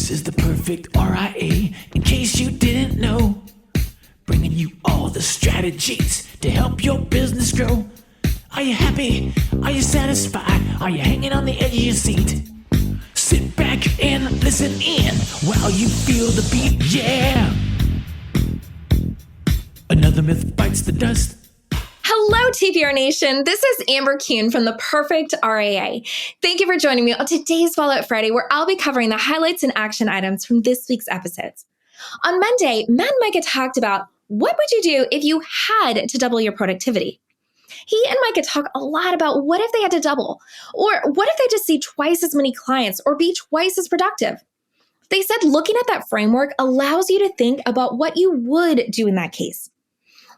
This is the perfect RIA, in case you didn't know. Bringing you all the strategies to help your business grow. Are you happy? Are you satisfied? Are you hanging on the edge of your seat? Sit back and listen in while you feel the beat, yeah! Another myth bites the dust. Hello, TPR Nation. This is Amber Kuhn from the Perfect RIA. Thank you for joining me on today's Fallout Friday, where I'll be covering the highlights and action items from this week's episodes. On Monday, Matt and Micah talked about what would you do if you had to double your productivity. He and Micah talk a lot about what if they had to double, or what if they just see twice as many clients or be twice as productive. They said looking at that framework allows you to think about what you would do in that case.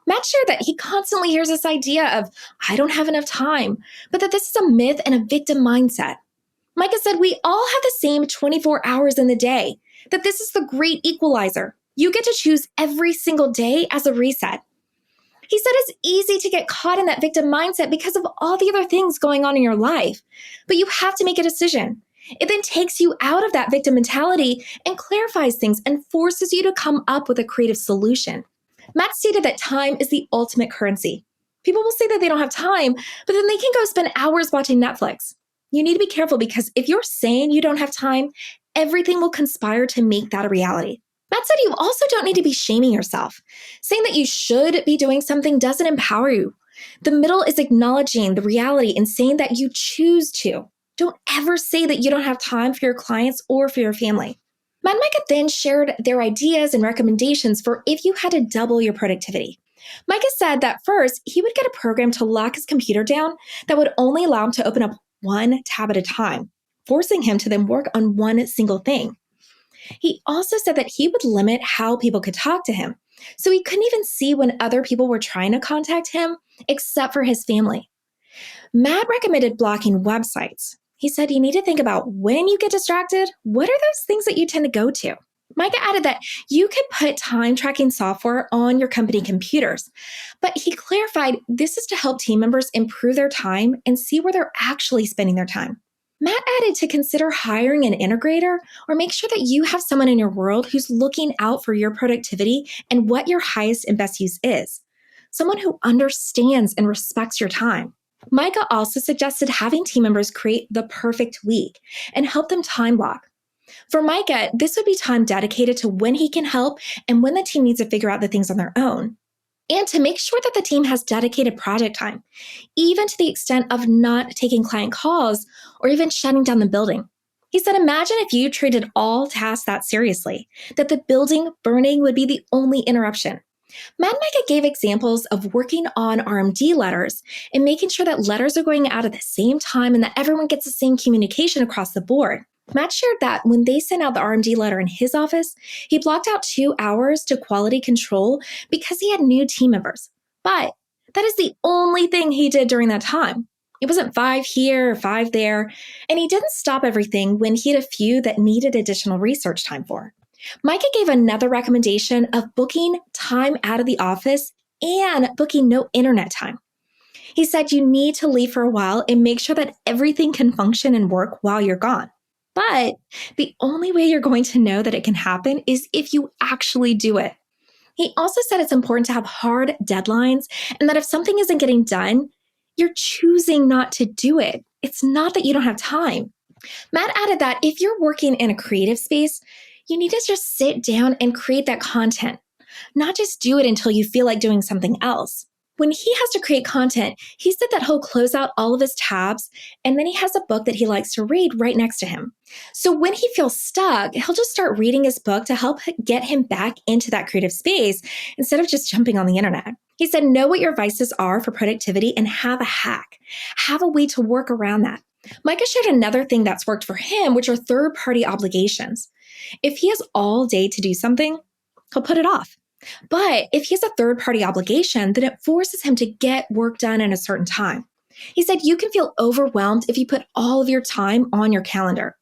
Matt shared that he constantly hears this idea of, I don't have enough time, but that this is a myth and a victim mindset. Micah said we all have the same 24 hours in the day, that this is the great equalizer. You get to choose every single day as a reset. He said it's easy to get caught in that victim mindset because of all the other things going on in your life, but you have to make a decision. It then takes you out of that victim mentality and clarifies things and forces you to come up with a creative solution. Matt stated that time is the ultimate currency. People will say that they don't have time, but then they can go spend hours watching Netflix. You need to be careful because if you're saying you don't have time, everything will conspire to make that a reality. Matt said you also don't need to be shaming yourself. Saying that you should be doing something doesn't empower you. The middle is acknowledging the reality and saying that you choose to. Don't ever say that you don't have time for your clients or for your family. Matt and Micah then shared their ideas and recommendations for if you had to double your productivity. Micah said that first, he would get a program to lock his computer down that would only allow him to open up one tab at a time, forcing him to then work on one single thing. He also said that he would limit how people could talk to him, so he couldn't even see when other people were trying to contact him, except for his family. Matt recommended blocking websites. He said you need to think about when you get distracted, what are those things that you tend to go to? Micah added that you could put time tracking software on your company computers, but he clarified this is to help team members improve their time and see where they're actually spending their time. Matt added to consider hiring an integrator or make sure that you have someone in your world who's looking out for your productivity and what your highest and best use is. Someone who understands and respects your time. Micah also suggested having team members create the perfect week and help them time block. For Micah, this would be time dedicated to when he can help and when the team needs to figure out the things on their own. And to make sure that the team has dedicated project time, even to the extent of not taking client calls or even shutting down the building. He said, imagine if you treated all tasks that seriously, that the building burning would be the only interruption. Matt and Micah gave examples of working on RMD letters and making sure that letters are going out at the same time and that everyone gets the same communication across the board. Matt shared that when they sent out the RMD letter in his office, he blocked out 2 hours to quality control because he had new team members. But that is the only thing he did during that time. It wasn't 5 here or 5 there, and he didn't stop everything when he had a few that needed additional research time for. Micah gave another recommendation of booking time out of the office and booking no internet time. He said you need to leave for a while and make sure that everything can function and work while you're gone. But the only way you're going to know that it can happen is if you actually do it. He also said it's important to have hard deadlines and that if something isn't getting done, you're choosing not to do it. It's not that you don't have time. Matt added that if you're working in a creative space, you need to just sit down and create that content, not just do it until you feel like doing something else. When he has to create content, he said that he'll close out all of his tabs and then he has a book that he likes to read right next to him. So when he feels stuck, he'll just start reading his book to help get him back into that creative space instead of just jumping on the internet. He said, know what your vices are for productivity and have a hack. Have a way to work around that. Micah shared another thing that's worked for him, which are third-party obligations. If he has all day to do something, he'll put it off. But if he has a third-party obligation, then it forces him to get work done in a certain time. He said you can feel overwhelmed if you put all of your time on your calendar.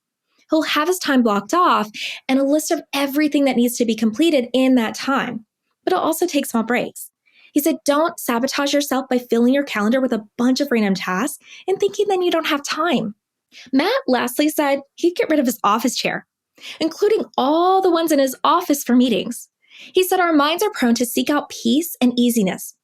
He'll have his time blocked off and a list of everything that needs to be completed in that time. But he'll also take small breaks. He said don't sabotage yourself by filling your calendar with a bunch of random tasks and thinking then you don't have time. Matt lastly said he'd get rid of his office chair. including all the ones in his office for meetings. He said our minds are prone to seek out peace and easiness.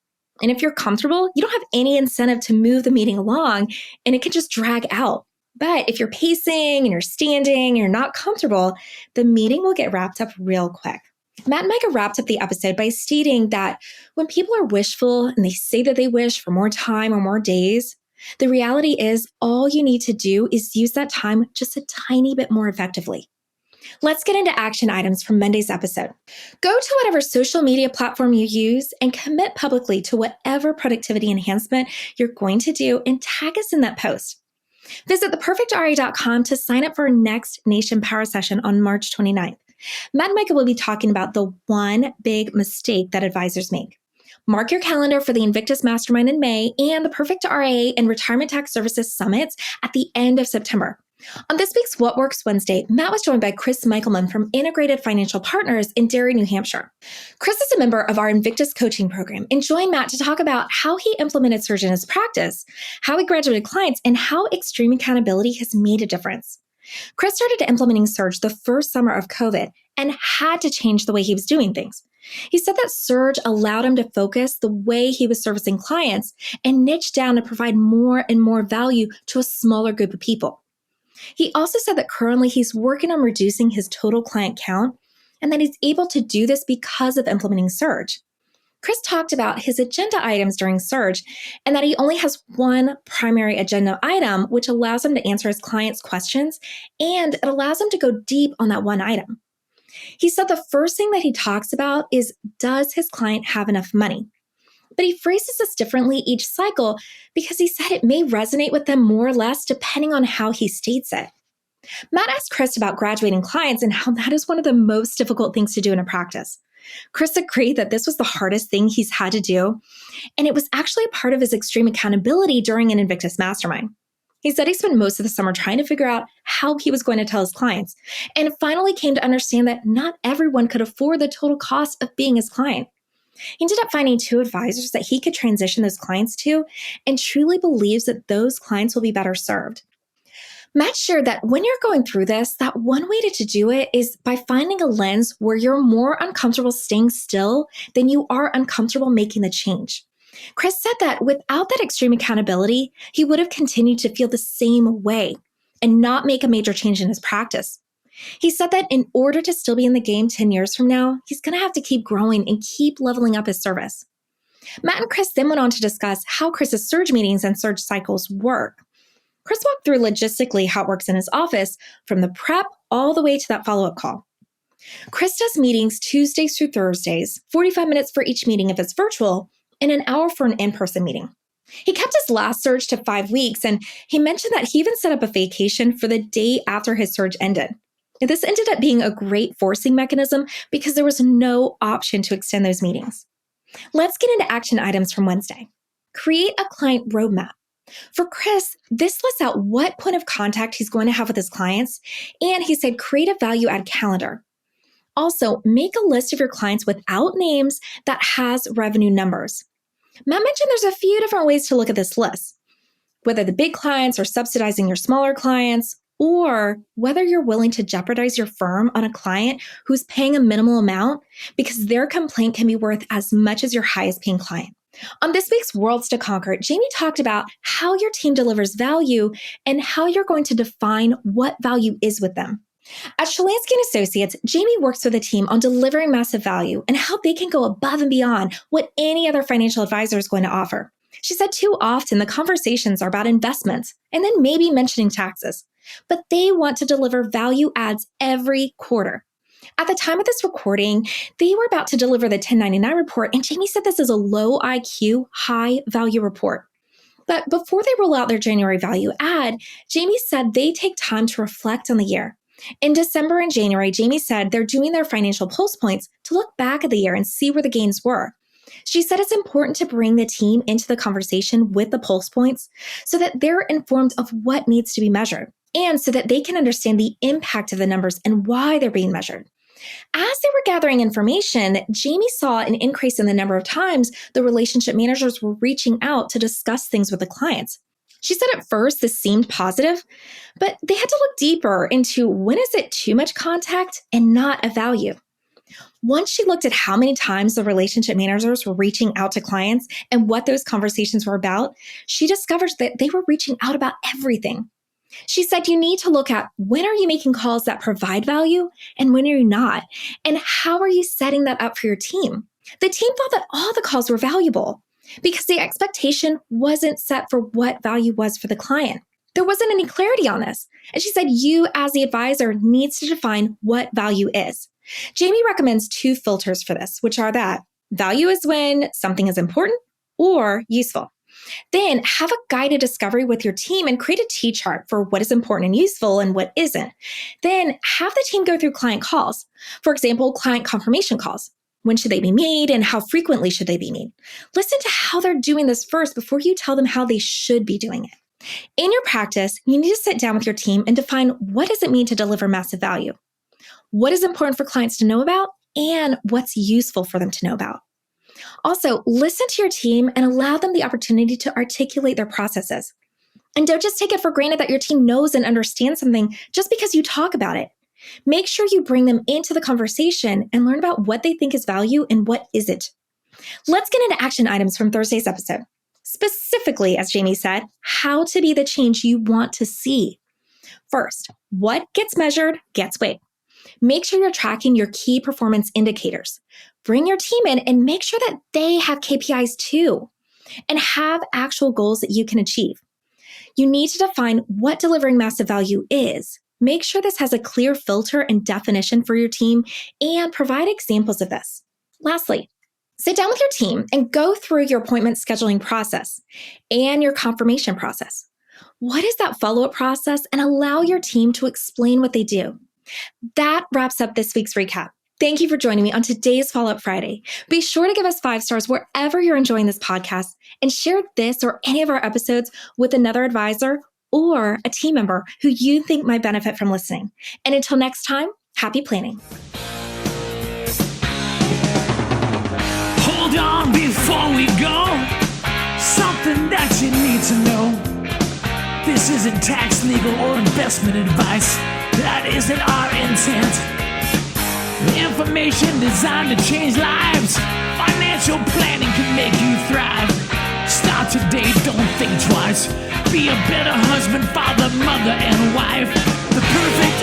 And if you're comfortable, you don't have any incentive to move the meeting along, and it can just drag out. But if you're pacing and you're standing and you're not comfortable, the meeting will get wrapped up real quick. Matt and Micah wrapped up the episode by stating that when people are wishful and they say that they wish for more time or more days, the reality is all you need to do is use that time just a tiny bit more effectively. Let's get into action items from Monday's episode. Go to whatever social media platform you use and commit publicly to whatever productivity enhancement you're going to do and tag us in that post. Visit theperfectra.com to sign up for our next Nation Power session on March 29th. Matt and Micah will be talking about the one big mistake that advisors make. Mark your calendar for the Invictus Mastermind in May and the Perfect RIA and Retirement Tax Services Summits at the end of September. On this week's What Works Wednesday, Matt was joined by Chris Michalman from Integrated Financial Partners in Derry, New Hampshire. Chris is a member of our Invictus coaching program and joined Matt to talk about how he implemented Surge in his practice, how he graduated clients, and how extreme accountability has made a difference. Chris started implementing Surge the first summer of COVID and had to change the way he was doing things. He said that Surge allowed him to focus the way he was servicing clients and niche down to provide more and more value to a smaller group of people. He also said that currently he's working on reducing his total client count and that he's able to do this because of implementing Surge. Chris talked about his agenda items during Surge and that he only has one primary agenda item, which allows him to answer his clients' questions and it allows him to go deep on that one item. He said the first thing that he talks about is, does his client have enough money? But he phrases this differently each cycle because he said it may resonate with them more or less depending on how he states it. Matt asked Chris about graduating clients and how that is one of the most difficult things to do in a practice. Chris agreed that this was the hardest thing he's had to do, and it was actually a part of his extreme accountability during an Invictus Mastermind. He said he spent most of the summer trying to figure out how he was going to tell his clients, and finally came to understand that not everyone could afford the total cost of being his client. He ended up finding 2 advisors that he could transition those clients to and truly believes that those clients will be better served. Matt shared that when you're going through this, that one way to do it is by finding a lens where you're more uncomfortable staying still than you are uncomfortable making the change. Chris said that without that extreme accountability, he would have continued to feel the same way and not make a major change in his practice. He said that in order to still be in the game 10 years from now, he's going to have to keep growing and keep leveling up his service. Matt and Chris then went on to discuss how Chris's Surge meetings and Surge cycles work. Chris walked through logistically how it works in his office from the prep all the way to that follow-up call. Chris does meetings Tuesdays through Thursdays, 45 minutes for each meeting if it's virtual, and an hour for an in-person meeting. He kept his last Surge to 5 weeks, and he mentioned that he even set up a vacation for the day after his Surge ended. This ended up being a great forcing mechanism because there was no option to extend those meetings. Let's get into action items from Wednesday. Create a client roadmap. For Chris, this lists out what point of contact he's going to have with his clients, and he said create a value-add calendar. Also, make a list of your clients without names that has revenue numbers. Matt mentioned there's a few different ways to look at this list, whether the big clients are subsidizing your smaller clients, or whether you're willing to jeopardize your firm on a client who's paying a minimal amount because their complaint can be worth as much as your highest paying client. On this week's Worlds to Conquer, Jamie talked about how your team delivers value and how you're going to define what value is with them. At Shalansky & Associates, Jamie works with a team on delivering massive value and how they can go above and beyond what any other financial advisor is going to offer. She said too often the conversations are about investments and then maybe mentioning taxes, but they want to deliver value adds every quarter. At the time of this recording, they were about to deliver the 1099 report, and Jamie said this is a low IQ, high value report. But before they roll out their January value add, Jamie said they take time to reflect on the year. In December and January, Jamie said they're doing their financial pulse points to look back at the year and see where the gains were. She said it's important to bring the team into the conversation with the pulse points so that they're informed of what needs to be measured and so that they can understand the impact of the numbers and why they're being measured. As they were gathering information, Jamie saw an increase in the number of times the relationship managers were reaching out to discuss things with the clients. She said at first this seemed positive, but they had to look deeper into when is it too much contact and not a value. Once she looked at how many times the relationship managers were reaching out to clients and what those conversations were about, she discovered that they were reaching out about everything. She said you need to look at when are you making calls that provide value and when are you not, and how are you setting that up for your team? The team thought that all the calls were valuable because the expectation wasn't set for what value was for the client. There wasn't any clarity on this. And she said you as the advisor needs to define what value is. Jamie recommends 2 filters for this, which are that value is when something is important or useful. Then have a guided discovery with your team and create a T-chart for what is important and useful and what isn't. Then have the team go through client calls. For example, client confirmation calls. When should they be made and how frequently should they be made? Listen to how they're doing this first before you tell them how they should be doing it. In your practice, you need to sit down with your team and define what does it mean to deliver massive value? What is important for clients to know about and what's useful for them to know about? Also, listen to your team and allow them the opportunity to articulate their processes. And don't just take it for granted that your team knows and understands something just because you talk about it. Make sure you bring them into the conversation and learn about what they think is value and what isn't. Let's get into action items from Thursday's episode. Specifically, as Jamie said, how to be the change you want to see. First, what gets measured gets weighed. Make sure you're tracking your key performance indicators. Bring your team in and make sure that they have KPIs too, and have actual goals that you can achieve. You need to define what delivering massive value is. Make sure this has a clear filter and definition for your team and provide examples of this. Lastly, sit down with your team and go through your appointment scheduling process and your confirmation process. What is that follow-up process? And allow your team to explain what they do. That wraps up this week's recap. Thank you for joining me on today's Follow-Up Friday. Be sure to give us 5 stars wherever you're enjoying this podcast and share this or any of our episodes with another advisor or a team member who you think might benefit from listening. And until next time, happy planning. Hold on before we go. Something that you need to know. This isn't tax, legal, or investment advice. That isn't our intent. Information designed to change lives. Financial planning can make you thrive. Start today, don't think twice. Be a better husband, father, mother, and wife. The perfect